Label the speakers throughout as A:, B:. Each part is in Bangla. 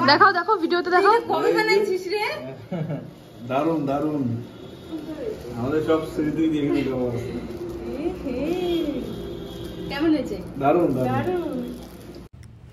A: দেখাও দেখো ভিডিওতে দেখাও।
B: কবে বানাইছিস রে?
C: দারুন দারুন, আমাদের সব স্মৃতি দেখে নিতে পারবো।
B: কেমন হয়েছে?
C: দারুন দারুন।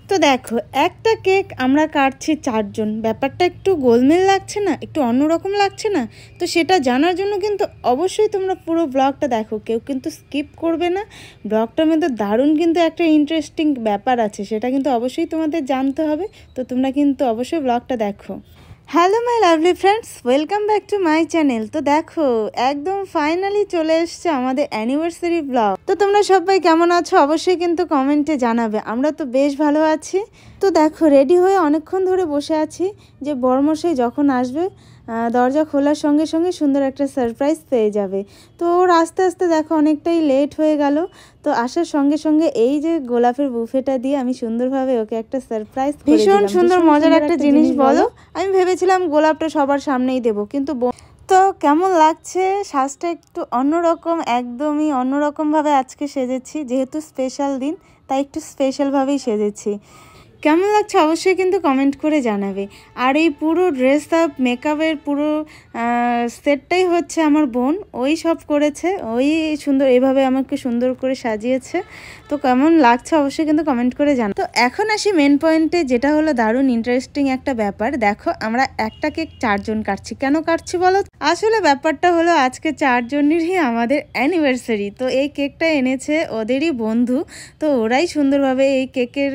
D: তো দেখো একটা কেক আমরা কাটছি 4 জন, ব্যাপারটা একটু গোলমেল লাগছে না, একটু অন্যরকম লাগছে না? তো সেটা জানার জন্য কিন্তু অবশ্যই তোমরা পুরো ব্লগটা দেখো, কেউ কিন্তু স্কিপ করবে না। ব্লগটার মধ্যে দারুণ কিন্তু একটা ইন্টারেস্টিং ব্যাপার আছে, সেটা কিন্তু অবশ্যই তোমাদের জানতে হবে। তো তোমরা কিন্তু অবশ্যই ব্লগটা দেখো। Hello my lovely friends, welcome back to my channel. তো দেখো একদম ফাইনালি চলে এসছে আমাদের অ্যানিভার্সারি ব্লগ। তো তোমরা সবাই কেমন আছো অবশ্যই কিন্তু কমেন্টে জানাবে। আমরা তো বেশ ভালো আছি। তো দেখো রেডি হয়ে অনেকক্ষণ ধরে বসে আছি যে বড়মশাই যখন আসবে দরজা খোলার সঙ্গে সঙ্গে সুন্দর একটা সারপ্রাইজ পেয়ে যাবে। তো ওর আস্তে আস্তে দেখো অনেকটাই লেট হয়ে গেল। তো আসার সঙ্গে সঙ্গে এই যে গোলাপের বুফেটা দিয়ে আমি সুন্দরভাবে ওকে একটা সারপ্রাইজ, ভীষণ সুন্দর মজার একটা জিনিস বলো। আমি ভেবেছিলাম গোলাপটা সবার সামনেই দেবো, কিন্তু তো কেমন লাগছে সাজটা একটু অন্যরকম, একদমই অন্যরকমভাবে আজকে সেজেছি, যেহেতু স্পেশাল দিন তাই একটু স্পেশালভাবেই সেজেছি। কেমন লাগছে অবশ্যই কিন্তু কমেন্ট করে জানাবে। আর এই পুরো ড্রেস আপ মেকআপের পুরো সেটটাই হচ্ছে আমার বোন, ওই সব করেছে, ওই সুন্দর এইভাবে আমাকে সুন্দর করে সাজিয়েছে। তো কেমন লাগছে অবশ্যই কিন্তু কমেন্ট করে জানাবে। তো এখন আসি মেন পয়েন্টে, যেটা হলো দারুণ ইন্টারেস্টিং একটা ব্যাপার। দেখো আমরা একটা কেক 4 জন কাটছি, কেন কাটছি বলো? আসলে ব্যাপারটা হলো আজকে 4 জনেরই আমাদের অ্যানিভার্সারি। তো এই কেকটা এনেছে ওদেরই বন্ধু, তো ওরাই সুন্দরভাবে এই কেকের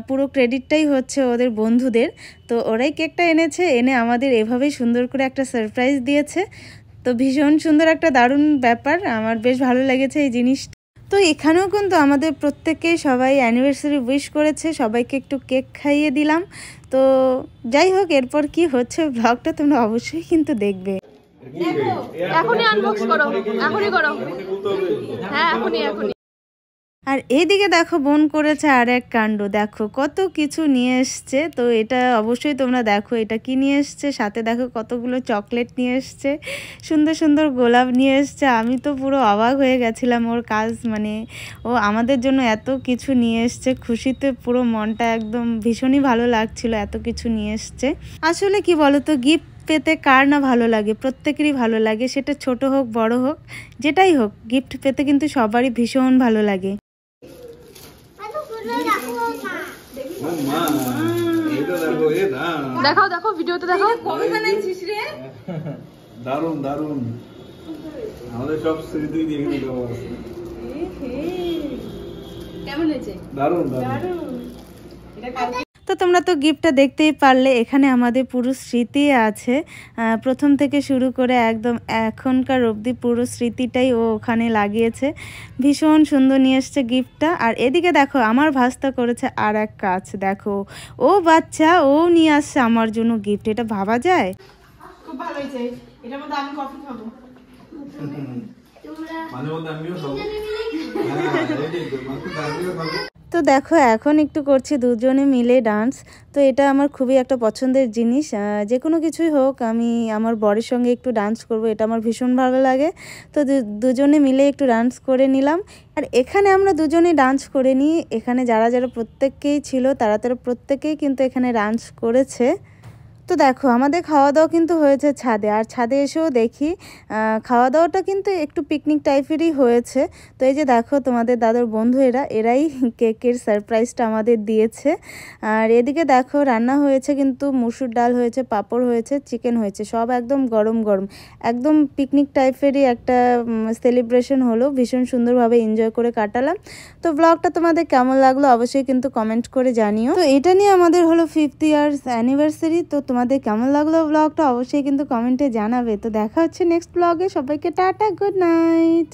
D: পুরো ক্রেডিটটাই হচ্ছে ওদের বন্ধুদের। তো ওরাই কেকটা এনেছে, এনে আমাদের এভাবেই সুন্দর করে একটা সারপ্রাইজ দিয়েছে। তো ভীষণ সুন্দর একটা দারুণ ব্যাপার, আমার বেশ ভালো লেগেছে এই জিনিসটা। তো এখানেও কিন্তু আমাদের প্রত্যেককেই সবাই অ্যানিভার্সারি উইশ করেছে, সবাইকে একটু কেক খাইয়ে দিলাম। তো যাই হোক, এরপর কি হচ্ছে ব্লগটা তোমরা অবশ্যই কিন্তু দেখবে।
A: এখনই আনবক্স করো, এখনই করো। হ্যাঁ এখনই এখনই।
D: আর এইদিকে দেখো বোন করেছে আর এক কাণ্ড, দেখো কত কিছু নিয়ে এসছে। তো এটা অবশ্যই তোমরা দেখো এটা কি নিয়ে এসছে, সাথে দেখো কতগুলো চকলেট নিয়ে এসছে, সুন্দর সুন্দর গোলাপ নিয়ে এসছে। আমি তো পুরো অবাক হয়ে গেছিলাম, ওর কাজ মানে ও আমাদের জন্য এত কিছু নিয়ে এসছে, খুশিতে পুরো মনটা একদম ভীষণই ভালো লাগছিল, এত কিছু নিয়ে এসছে। আসলে কি বলো তো, গিফট পেতে কার না ভালো লাগে, প্রত্যেকেরই ভালো লাগে, সেটা ছোট হোক বড় হোক যেটাই হোক, গিফট পেতে কিন্তু সবারই ভীষণ ভালো লাগে।
A: দেখাও দেখো ভিডিওতে দেখাও।
B: কবে বানাইছিস রে?
C: দারুন দারুন, আমাদের সব স্মৃতি দেখে নিতে পারবো।
B: কেমন হয়েছে?
C: দারুন দারুন।
D: তো তোমরা তো গিফটটা দেখতেই পারলে, এখানে আমাদের পুরো স্মৃতি আছে, প্রথম থেকে শুরু করে একদম এখনকার অবধি পুরো স্মৃতিটাই ও ওখানে লাগিয়েছে। ভীষণ সুন্দর নিয়ে এসছে গিফটটা। আর এদিকে দেখো আমার ভাস্তা করেছে আর এক কাজ, দেখো ও বাচ্চা ও নিয়ে আসছে আমার জন্য গিফট, এটা ভাবা যায়?
B: খুব ভালো হয়েছে, এটার মধ্যে আমি কফি খাবো।
C: মাঝে মধ্যে আমিও খাবো।
D: তো দেখো এখন একটু করছি দুজনে মিলে ডান্স। তো এটা আমার খুবই একটা পছন্দের জিনিস, যে কোনো কিছুই হোক আমি আমার বরের সঙ্গে একটু ডান্স করব, এটা আমার ভীষণ ভালো লাগে। তো দুজনে মিলে একটু ডান্স করে নিলাম। আর এখানে আমরা দুজনে ডান্স করে নিই, এখানে যারা যারা প্রত্যেককেই ছিল তারা প্রত্যেকেই কিন্তু এখানে ডান্স করেছে। তো দেখো আমাদের খাওয়া দাওয়া কিন্তু হয়েছে ছাদে, আর ছাদে এসেও দেখি খাওয়া দাওয়াটা কিন্তু একটু পিকনিক টাইপেরই হয়েছে। তো এই যে দেখো তোমাদের দাদার বন্ধু এরাই কেকের সারপ্রাইজটা আমাদের দিয়েছে। আর এদিকে দেখো রান্না হয়েছে কিন্তু মুসুর ডাল হয়েছে, পাঁপড় হয়েছে, চিকেন হয়েছে, সব একদম গরম গরম, একদম পিকনিক টাইপেরই একটা সেলিব্রেশন হলো, ভীষণ সুন্দরভাবে এনজয় করে কাটালাম। তো ব্লগটা তোমাদের কেমন লাগলো অবশ্যই কিন্তু কমেন্ট করে জানিও। তো এটা নিয়ে আমাদের হলো 5th ইয়ার্স অ্যানিভার্সারি। তো তোমাদের কেমন লাগলো ব্লগটা অবশ্যই কিন্তু কমেন্টে জানাবে। তো দেখা হচ্ছে নেক্সট ব্লগে, সবাইকে টাটা, গুড নাইট।